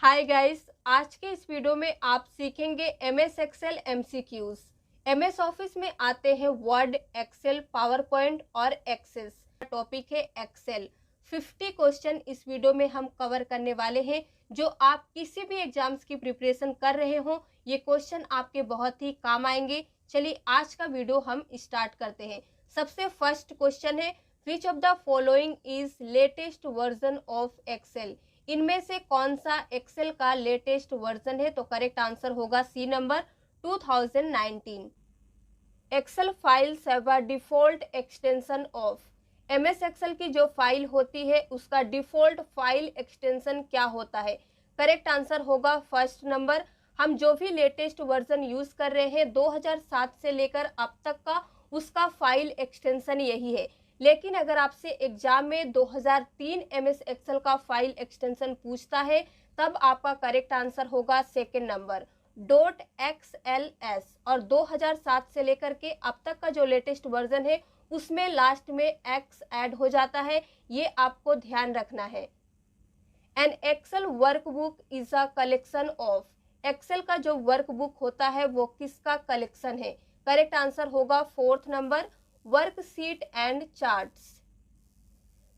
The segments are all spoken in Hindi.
हाय गाइस, आज के इस वीडियो में आप सीखेंगे MS Excel MCQs. MS Office में आते हैं वर्ड, एक्सेल, पावर पॉइंट और एक्सेस। टॉपिक है एक्सेल। 50 क्वेश्चन इस वीडियो में हम कवर करने वाले हैं। जो आप किसी भी एग्जाम्स की प्रिपरेशन कर रहे हो, ये क्वेश्चन आपके बहुत ही काम आएंगे। चलिए आज का वीडियो हम स्टार्ट करते हैं। सबसे फर्स्ट क्वेश्चन है, which of the following is latest version of Excel. इनमें से कौन सा एक्सेल का लेटेस्ट वर्जन है? तो करेक्ट आंसर होगा C number 2019। Excel files have a default extension of. MS Excel की जो फाइल होती है उसका डिफॉल्ट फाइल एक्सटेंशन क्या होता है? करेक्ट आंसर होगा फर्स्ट नंबर। हम जो भी लेटेस्ट वर्जन यूज कर रहे हैं 2007 से लेकर अब तक का, उसका फाइल एक्सटेंशन यही है। लेकिन अगर आपसे एग्जाम में 2003 एमएस एक्सेल का फाइल एक्सटेंशन पूछता है, तब आपका करेक्ट आंसर होगा सेकेंड नंबर .xls। और 2007 से लेकर के अब तक का जो लेटेस्ट वर्जन है उसमें लास्ट में x ऐड हो जाता है, ये आपको ध्यान रखना है। An Excel workbook is a collection of. Excel का जो वर्कबुक होता है वो किसका कलेक्शन है? करेक्ट आंसर होगा fourth number worksheet and charts.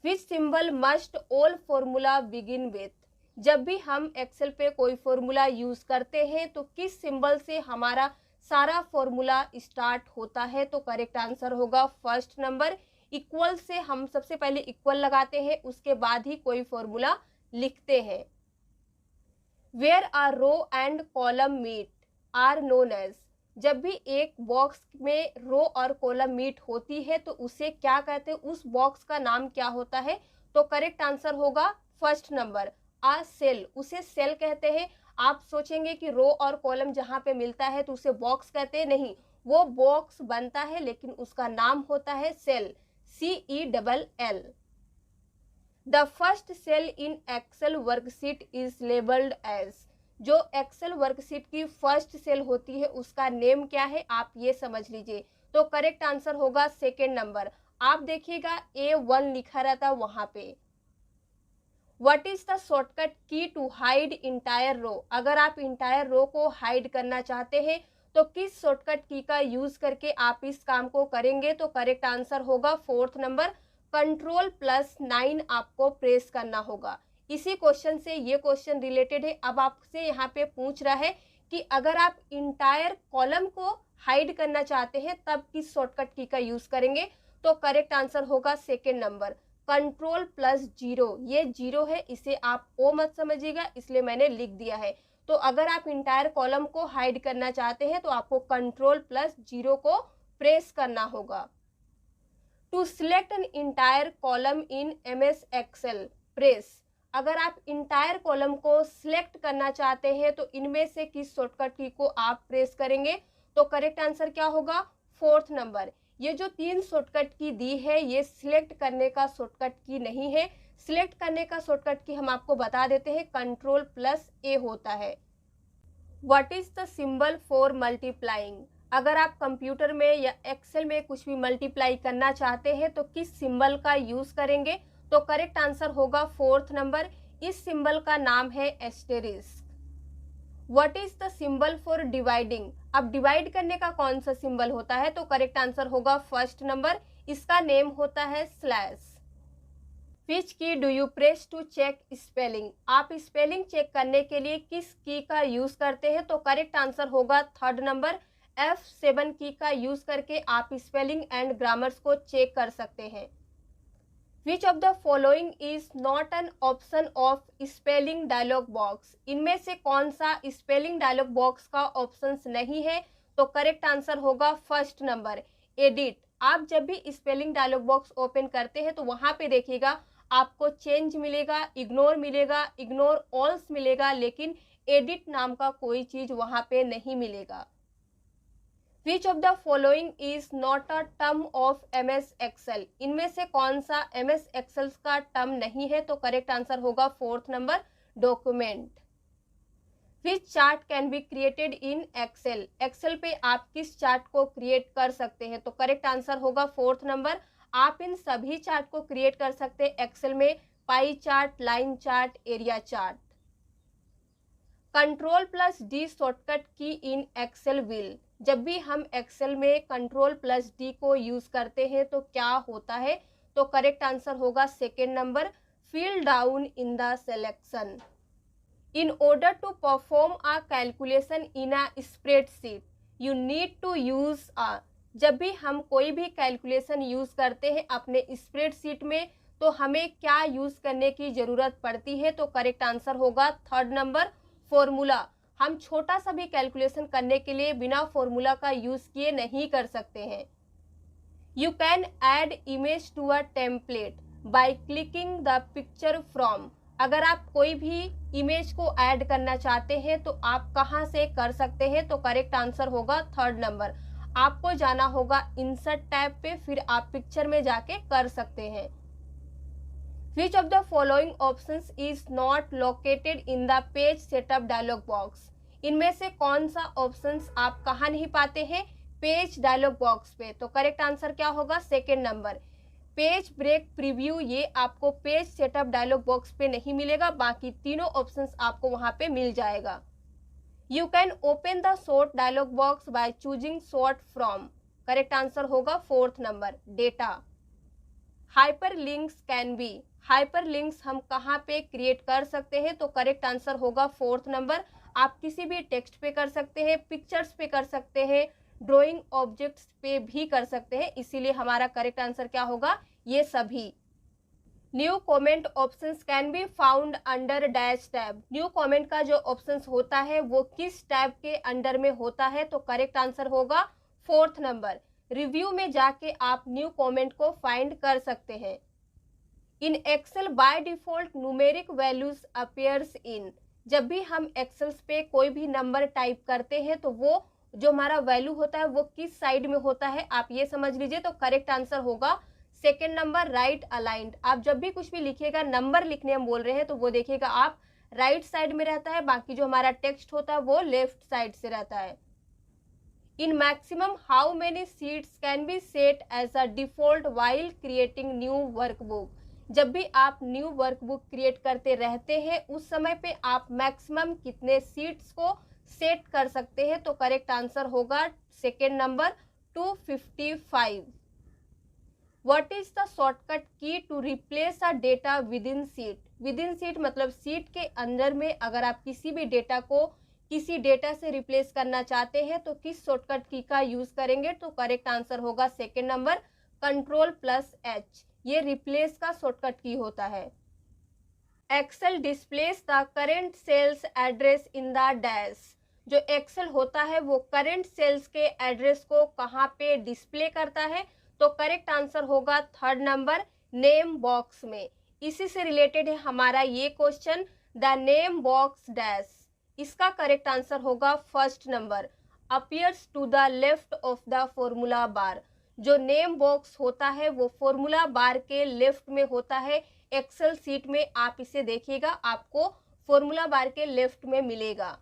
Which symbol must all formula begin with. जब भी हम एक्सेल पे कोई फॉर्मूला यूज करते हैं तो किस सिंबल से हमारा सारा फॉर्मूला स्टार्ट होता है? तो करेक्ट आंसर होगा फर्स्ट नंबर इक्वल से। हम सबसे पहले इक्वल लगाते हैं, उसके बाद ही कोई फॉर्मूला लिखते हैं। Where are row and column meet are known as. जब भी एक बॉक्स में रो और कॉलम मीट होती है तो उसे क्या कहते हैं? उस बॉक्स का नाम क्या होता है? तो करेक्ट आंसर होगा फर्स्ट नंबर आ सेल। उसे सेल कहते हैं। आप सोचेंगे कि रो और कॉलम जहां पे मिलता है तो उसे बॉक्स कहते हैं, नहीं, वो बॉक्स बनता है लेकिन उसका नाम होता है cell, CELL। The first cell in Excel worksheet is labelled as. जो एक्सेल वर्कशीट की फर्स्ट सेल होती है उसका नेम क्या है? आप ये समझ लीजिए। तो करेक्ट आंसर होगा सेकेंड नंबर। आप देखिएगा A1 लिखा रहता है वहां पे। What is the shortcut key to hide entire रो। अगर आप इंटायर रो को हाइड करना चाहते हैं तो किस शॉर्टकट की का यूज करके आप इस काम को करेंगे? तो करेक्ट आंसर होगा फोर्थ नंबर Ctrl+9 आपको प्रेस करना होगा। इसी क्वेश्चन से ये क्वेश्चन रिलेटेड है। अब आपसे यहाँ पे पूछ रहा है कि अगर आप इंटायर कॉलम को हाइड करना चाहते हैं तब किस शॉर्टकट की का यूज करेंगे? तो करेक्ट आंसर होगा सेकेंड नंबर Ctrl+0। ये जीरो है, इसे आप ओ मत समझिएगा, इसलिए मैंने लिख दिया है। तो अगर आप इंटायर कॉलम को हाइड करना चाहते हैं तो आपको Ctrl+0 को प्रेस करना होगा। To select an entire column in MS Excel press. अगर आप इंटायर कॉलम को सिलेक्ट करना चाहते हैं तो इनमें से किस शॉर्टकट की को आप प्रेस करेंगे? तो करेक्ट आंसर क्या होगा? Fourth number. ये जो तीन शॉर्टकट की दी है ये सिलेक्ट करने का शॉर्टकट की नहीं है। सिलेक्ट करने का शॉर्टकट की हम आपको बता देते हैं, Ctrl+A होता है। What is the symbol for multiplying. अगर आप कंप्यूटर में या एक्सेल में कुछ भी मल्टीप्लाई करना चाहते हैं तो किस सिंबल का यूज करेंगे? तो करेक्ट आंसर होगा फोर्थ नंबर। इस सिंबल का नाम है asterisk. What is the symbol for dividing. अब डिवाइड करने का कौन सा सिंबल होता है? तो करेक्ट आंसर होगा फर्स्ट नंबर, इसका नेम होता है slash. Which key do you press to check spelling. आप स्पेलिंग चेक करने के लिए किस की का यूज करते हैं? तो करेक्ट आंसर होगा थर्ड नंबर F7 की का यूज करके आप स्पेलिंग एंड ग्रामर्स को चेक कर सकते हैं। Which of the following is not an option of spelling dialog box. इनमें से कौन सा स्पेलिंग डायलॉग बॉक्स का ऑप्शन नहीं है? तो करेक्ट आंसर होगा फर्स्ट नंबर एडिट। आप जब भी स्पेलिंग डायलॉग बॉक्स ओपन करते हैं तो वहां पे देखिएगा आपको चेंज मिलेगा, इग्नोर मिलेगा, इग्नोर ऑल्स मिलेगा, लेकिन एडिट नाम का कोई चीज वहां पे नहीं मिलेगा। Which of the following is not a term of MS Excel. इनमें से कौन सा एमएस एक्सेल का टर्म नहीं है? तो करेक्ट आंसर होगा fourth number document. Which chart can be created in Excel. Excel पे आप किस चार्ट को क्रिएट कर सकते हैं? तो करेक्ट आंसर होगा फोर्थ नंबर। आप इन सभी चार्ट को क्रिएट कर सकते हैं एक्सेल में, pie chart, line chart, area chart. Control plus D shortcut key in Excel will. जब भी हम एक्सेल में कंट्रोल प्लस डी को यूज करते हैं तो क्या होता है, तो करेक्ट आंसर होगा second number, fill down in the selection. In order to perform a calculation in a spreadsheet you need to use a. जब भी हम कोई भी कैलकुलेशन यूज करते हैं अपने स्प्रेडशीट में तो हमें क्या यूज करने की जरूरत पड़ती है, तो करेक्ट आंसर होगा थर्ड नंबर, फॉर्मूला। हम छोटा सा भी कैलकुलेशन करने के लिए बिना फॉर्मूला का यूज किए नहीं कर सकते हैं। You can add image to a template by clicking the picture from. अगर आप कोई भी इमेज को ऐड करना चाहते हैं तो आप कहां से कर सकते हैं, तो करेक्ट आंसर होगा थर्ड नंबर, आपको जाना होगा इंसर्ट टैब पे, फिर आप पिक्चर में जाके कर सकते हैं। Which of the following options is not located in the page setup dialog box? इनमें से कौन सा ऑप्शंस आप कहाँ नहीं पाते हैं, पेज डायलॉग बॉक्स पे, तो करेक्ट आंसर क्या होगा second number, page break preview. ये आपको पेज सेटअप डायलॉग बॉक्स पे नहीं मिलेगा, बाकी तीनों ऑप्शंस आपको वहां पे मिल जाएगा। You can open the sort dialog box by choosing sort from. Correct answer होगा fourth number, data. Hyperlinks can be. Hyperlinks हम कहाँ पे क्रिएट कर सकते हैं, तो करेक्ट आंसर होगा फोर्थ नंबर, आप किसी भी टेक्स्ट पे कर सकते हैं, पिक्चर्स पे कर सकते हैं, ड्राइंग ऑब्जेक्ट्स पे भी कर सकते हैं, इसीलिए हमारा करेक्ट आंसर क्या होगा, ये सभी। New comment options can be found under dash tab. New comment का जो ऑप्शंस होता है वो किस टैब के अंडर में होता है, तो करेक्ट आंसर होगा फोर्थ नंबर, रिव्यू में जाके आप न्यू कमेंट को फाइंड कर सकते हैं। In Excel by default numeric values appears in. जब भी हम एक्सेल्स पे कोई भी नंबर टाइप करते हैं तो वो जो हमारा वैल्यू होता है वो किस साइड में होता है, आप ये समझ लीजिए, तो करेक्ट आंसर होगा सेकेंड नंबर, राइट अलाइंड। आप जब भी कुछ भी लिखिएगा, नंबर लिखने हम बोल रहे हैं, तो वो देखिएगा आप राइट साइड में रहता है, बाकी जो हमारा टेक्स्ट होता है वो लेफ्ट साइड से रहता है। In maximum how many sheets can be set as a default while creating new workbook? जब भी आप न्यू वर्कबुक क्रिएट करते रहते हैं उस समय पे आप मैक्सिमम कितने सीट्स को सेट कर सकते हैं, तो करेक्ट आंसर होगा second number, 255। What is the shortcut key to replace a data within sheet. Within sheet मतलब सीट के अंदर में अगर आप किसी भी डेटा को किसी डेटा से रिप्लेस करना चाहते हैं तो किस शॉर्टकट की का यूज करेंगे, तो करेक्ट आंसर होगा second number, control plus H. ये रिप्लेस का शॉर्टकट की होता है। Excel displace the current cells address in the dash. जो एक्सेल होता है वो करेंट सेल्स के एड्रेस को कहाँ पे डिस्प्ले करता है, तो करेक्ट आंसर होगा थर्ड नंबर, नेम बॉक्स में। इसी से रिलेटेड है हमारा ये question, the name box dash. इसका करेक्ट आंसर होगा first number, appears to the left of the formula bar. जो नेम बॉक्स होता है वो फॉर्मूला बार के लेफ्ट में होता है। एक्सेल सीट में आप इसे देखिएगा, आपको फॉर्मूला बार के लेफ्ट में मिलेगा।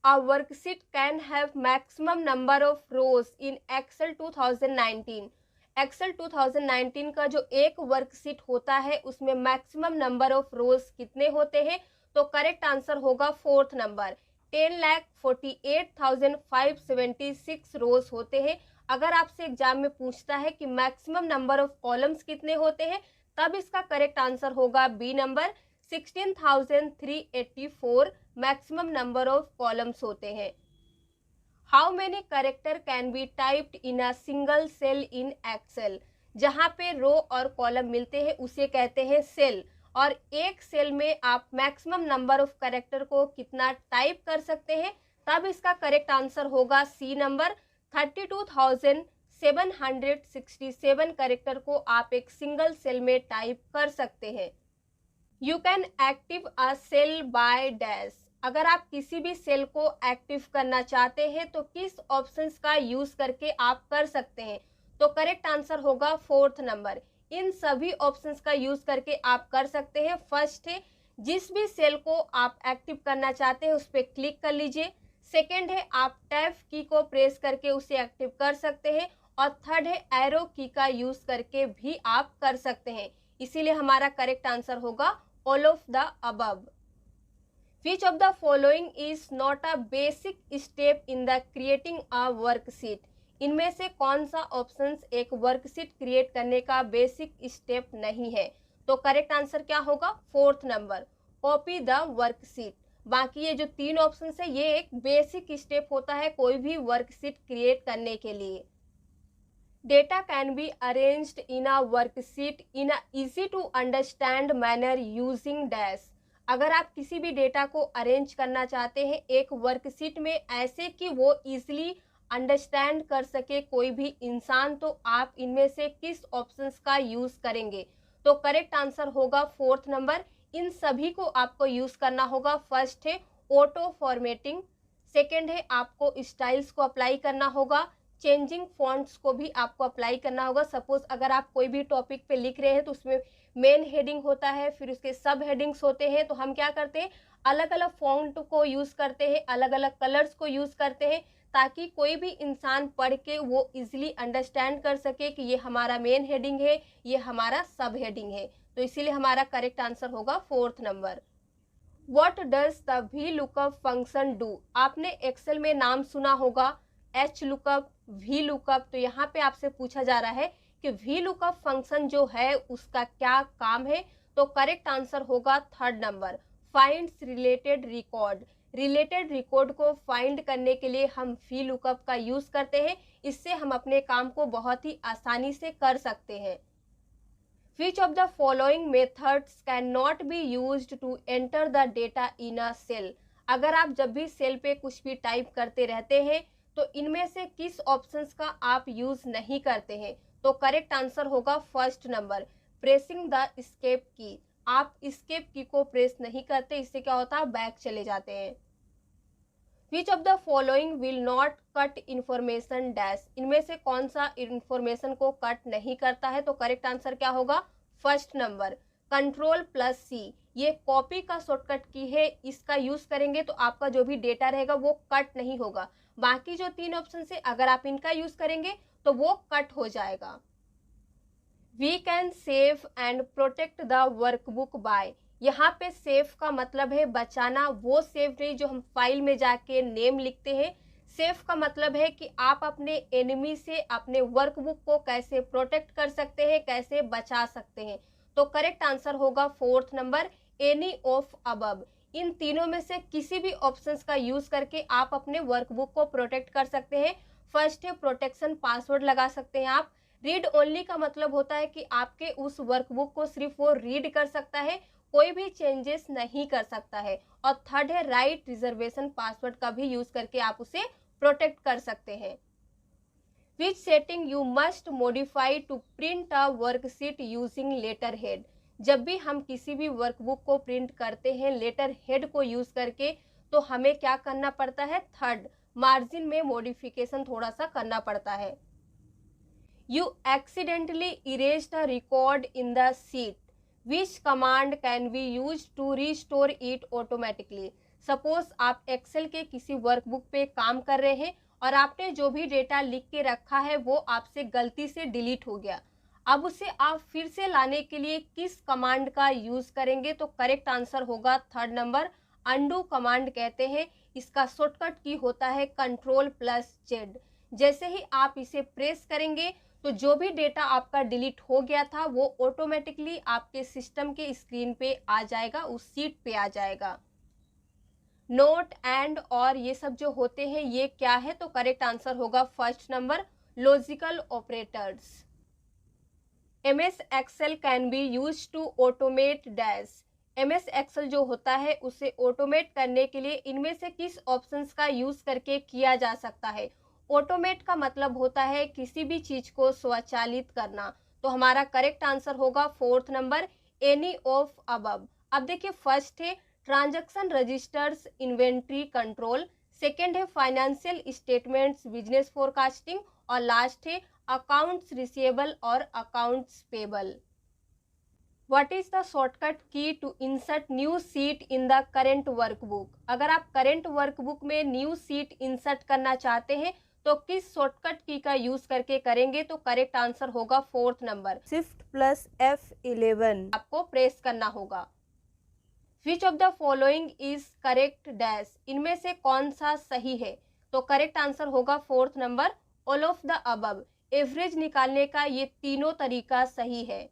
A worksheet can have maximum number of rows in Excel 2019। Excel 2019 का जो एक वर्कशीट होता है उसमें मैक्सिमम नंबर ऑफ रोज कितने होते हैं, तो करेक्ट आंसर होगा फोर्थ नंबर, 10,48,576 रोज होते हैं। अगर आपसे एग्जाम में पूछता है कि मैक्सिमम नंबर ऑफ कॉलम्स कितने होते हैं, तब इसका करेक्ट आंसर होगा B number, 16,384 maximum number of columns होते हैं। How many character can be typed in a single cell in Excel. जहां पे रो और कॉलम मिलते हैं उसे कहते हैं सेल, और एक सेल में आप मैक्सिमम नंबर ऑफ कैरेक्टर को कितना टाइप कर सकते हैं, तब इसका करेक्ट आंसर होगा सी नंबर, 32,767 कैरेक्टर को आप एक सिंगल सेल में टाइप कर सकते हैं। You can active a cell by dash. अगर आप किसी भी सेल को एक्टिव करना चाहते हैं तो किस ऑप्शंस का यूज करके आप कर सकते हैं, तो करेक्ट आंसर होगा फोर्थ नंबर, इन सभी ऑप्शंस का यूज करके आप कर सकते हैं। फर्स्ट है जिस भी सेल को आप एक्टिव करना चाहते हैं उस पर क्लिक कर लीजिए। सेकेंड है आप टैब की को प्रेस करके उसे एक्टिव कर सकते हैं, और थर्ड है एरो की का यूज करके भी आप कर सकते हैं। इसीलिए हमारा करेक्ट आंसर होगा all of the above. Which of the following is not a basic step in the creating a worksheet. इनमें से कौन सा ऑप्शन एक वर्कशीट क्रिएट करने का बेसिक स्टेप नहीं है? तो करेक्ट आंसर क्या होगा? 4th number, copy the worksheet. बाकी ये जो 3 ऑप्शन है ये एक बेसिक स्टेप होता है कोई भी वर्कशीट क्रिएट करने के लिए। Data can be arranged in a worksheet in a easy to understand manner using dash. अगर आप किसी भी डेटा को अरेंज करना चाहते हैं एक वर्कशीट में ऐसे कि वो इजीली अंडरस्टैंड कर सके कोई भी इंसान, तो आप इनमें से किस ऑप्शंस का यूज करेंगे? तो करेक्ट आंसर होगा 4th नंबर, इन सभी को आपको यूज करना होगा। फर्स्ट है ऑटो फॉर्मेटिंग, सेकेंड है आपको स्टाइल्स को अप्लाई करना होगा, चेंजिंग फॉन्ट्स को भी आपको अप्लाई करना होगा। सपोज अगर आप कोई भी टॉपिक पे लिख रहे हैं तो उसमें मेन हेडिंग होता है, फिर उसके सब हेडिंग्स होते हैं, तो हम क्या करते हैं अलग अलग फॉन्ट को यूज करते हैं, अलग अलग कलर्स को यूज करते हैं, ताकि कोई भी इंसान पढ़ के वो इजिली अंडरस्टैंड कर सके कि ये हमारा मेन हेडिंग है, ये हमारा सब हेडिंग है। तो इसीलिए हमारा करेक्ट आंसर होगा 4th number. What does the VLOOKUP function do? आपने एक्सेल में नाम सुना होगा HLOOKUP, VLOOKUP। तो यहाँ पे आपसे पूछा जा रहा है कि VLOOKUP फंक्शन जो है उसका क्या काम है? तो करेक्ट आंसर होगा 3rd number, finds related record. Related record को फाइंड करने के लिए हम VLOOKUP का यूज करते हैं, इससे हम अपने काम को बहुत ही आसानी से कर सकते हैं। Which of the following methods cannot be used to enter the data in a cell? अगर आप जब भी सेल पे कुछ भी टाइप करते रहते हैं तो इनमें से किस ऑप्शंस का आप यूज नहीं करते हैं? तो करेक्ट आंसर होगा 1st number, pressing the escape की। आप एस्केप की को प्रेस नहीं करते, इससे क्या होता है बैक चले जाते हैं। Which of the following will not cut information dash? इनमें से कौन सा इंफॉर्मेशन को कट नहीं करता है? तो करेक्ट आंसर क्या होगा? 1st number, Ctrl+C। ये कॉपी का शॉर्टकट की है, इसका यूज करेंगे तो आपका जो भी डेटा रहेगा वो कट नहीं होगा। बाकी जो 3 ऑप्शन है अगर आप इनका यूज करेंगे तो वो कट हो जाएगा। We can save and protect the workbook by. यहाँ पे सेव का मतलब है बचाना, वो सेव नहीं जो हम फाइल में जाके नेम लिखते हैं। सेव का मतलब है कि आप अपने एनिमी से अपने वर्कबुक को कैसे प्रोटेक्ट कर सकते हैं, कैसे बचा सकते हैं। तो करेक्ट आंसर होगा 4th number, any of above. इन तीनों में से किसी भी ऑप्शंस का यूज करके आप अपने वर्कबुक को प्रोटेक्ट कर सकते हैं। फर्स्ट है प्रोटेक्शन पासवर्ड लगा सकते हैं आप। रीड ओनली का मतलब होता है कि आपके उस वर्कबुक को सिर्फ वो रीड कर सकता है, कोई भी चेंजेस नहीं कर सकता है। और थर्ड है राइट रिजर्वेशन पासवर्ड का भी यूज करके आप उसे प्रोटेक्ट कर सकते हैं। Which setting you must modify to print a worksheet using letterhead? जब भी हम किसी भी वर्कबुक को प्रिंट करते हैं लेटर हेड को यूज करके तो हमें क्या करना पड़ता है? थर्ड, मार्जिन में मॉडिफिकेशन थोड़ा सा करना पड़ता है। You accidentally erased a record in the sheet. Which command can be used to restore it automatically? Suppose आप एक्सेल के किसी वर्कबुक पे काम कर रहे हैं और आपने जो भी डेटा लिख के रखा है वो आपसे गलती से डिलीट हो गया। अब उसे आप फिर से लाने के लिए किस कमांड का यूज करेंगे? तो करेक्ट आंसर होगा 3rd नंबर, अंडू कमांड कहते हैं। इसका शॉर्टकट की होता है Ctrl+Z। जैसे ही आप इसे प्रेस करेंगे तो जो भी डेटा आपका डिलीट हो गया था वो ऑटोमेटिकली आपके सिस्टम के स्क्रीन पे आ जाएगा, उस सीट पे आ जाएगा। नोट एंड और ये सब जो होते हैं ये क्या है? तो करेक्ट आंसर होगा 1st number, logical operators. MS Excel can be use to automate dash. MS Excel जो होता है उसे ऑटोमेट करने के लिए इनमें से किस ऑप्शंस का यूज करके किया जा सकता है? ऑटोमेट का मतलब होता है किसी भी चीज को स्वचालित करना। तो हमारा करेक्ट आंसर होगा 4th number, any of above. अब देखिए फर्स्ट है transaction registers inventory control, second है फाइनेंशियल स्टेटमेंट्स बिजनेस फोरकास्टिंग और लास्ट है अकाउंट्स रिसीवेबल और accounts payable. What is the shortcut key to insert new sheet in the current workbook? अगर आप करंट वर्कबुक में न्यू सीट इंसर्ट करना चाहते हैं तो किस शॉर्टकट की का यूज करके करेंगे? तो करेक्ट आंसर होगा 4th नंबर, Shift+F11 आपको प्रेस करना होगा। Which of the following is correct dash, इनमें से कौन सा सही है? तो करेक्ट आंसर होगा fourth number, all of the above. Average निकालने का ये तीनों तरीका सही है।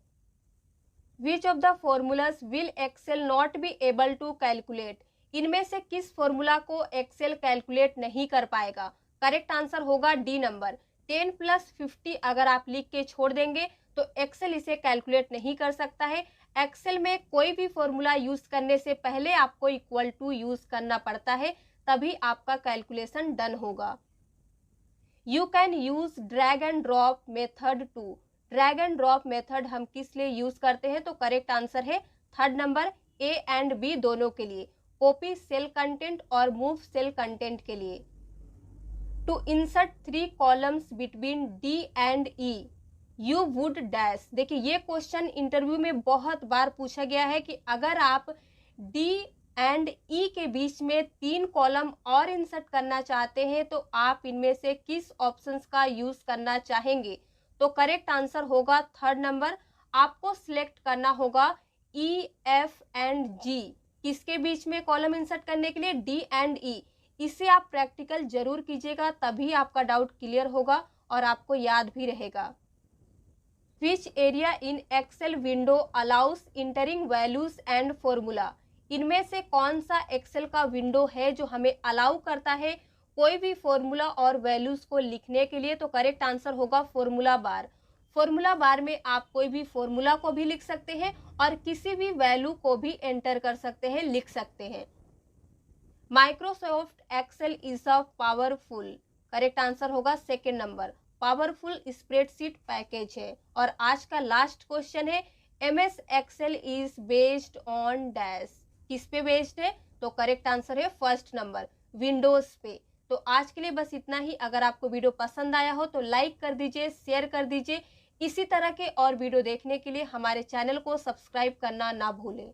Which of the formulas will Excel not be able to calculate, इनमें से किस फॉर्मूला को एक्सेल कैलकुलेट नहीं कर पाएगा? करेक्ट आंसर होगा डी नंबर। 10 + 50 अगर आप लिख के छोड़ देंगे तो एक्सेल इसे कैलकुलेट नहीं कर सकता है। एक्सेल में कोई भी फॉर्मूला यूज करने से पहले आपको इक्वल टू यूज करना पड़ता है, तभी आपका कैलकुलेशन डन होगा। You can use drag and drop method to, drag and drop method हम किस लिए यूज करते हैं? तो करेक्ट आंसर है third number, A and B दोनों के लिए, कॉपी सेल कंटेंट और मूव सेल कंटेंट के लिए। To insert 3 columns between D and E you would dash, देखिए ये क्वेश्चन इंटरव्यू में बहुत बार पूछा गया है कि अगर आप डी एंड ई के बीच में 3 कॉलम और इंसर्ट करना चाहते हैं तो आप इनमें से किस ऑप्शंस का यूज करना चाहेंगे? तो करेक्ट आंसर होगा थर्ड नंबर, आपको सिलेक्ट करना होगा ई, एफ एंड जी, किसके बीच में कॉलम इंसर्ट करने के लिए? डी एंड ई। इसे आप प्रैक्टिकल जरूर कीजिएगा, तभी आपका डाउट क्लियर होगा और आपको याद भी रहेगा। Which area in Excel window allows entering values and formula, इनमें से कौन सा एक्सेल का विंडो है जो हमें अलाउ करता है कोई भी फॉर्मूला और वैल्यूज को लिखने के लिए? तो करेक्ट आंसर होगा फॉर्मूला बार। फॉर्मूला बार में आप कोई भी फॉर्मूला को भी लिख सकते हैं और किसी भी वैल्यू को भी एंटर कर सकते हैं, लिख सकते हैं। Microsoft Excel is a powerful, correct answer होगा second number, powerful spreadsheet package है। और आज का लास्ट क्वेश्चन है, MS Excel is based on dash, किस पे बेस्ड है? तो करेक्ट आंसर है फर्स्ट नंबर, विंडोज पे। तो आज के लिए बस इतना ही। अगर आपको वीडियो पसंद आया हो तो लाइक कर दीजिए, शेयर कर दीजिए। इसी तरह के और वीडियो देखने के लिए हमारे चैनल को सब्सक्राइब करना ना भूलें।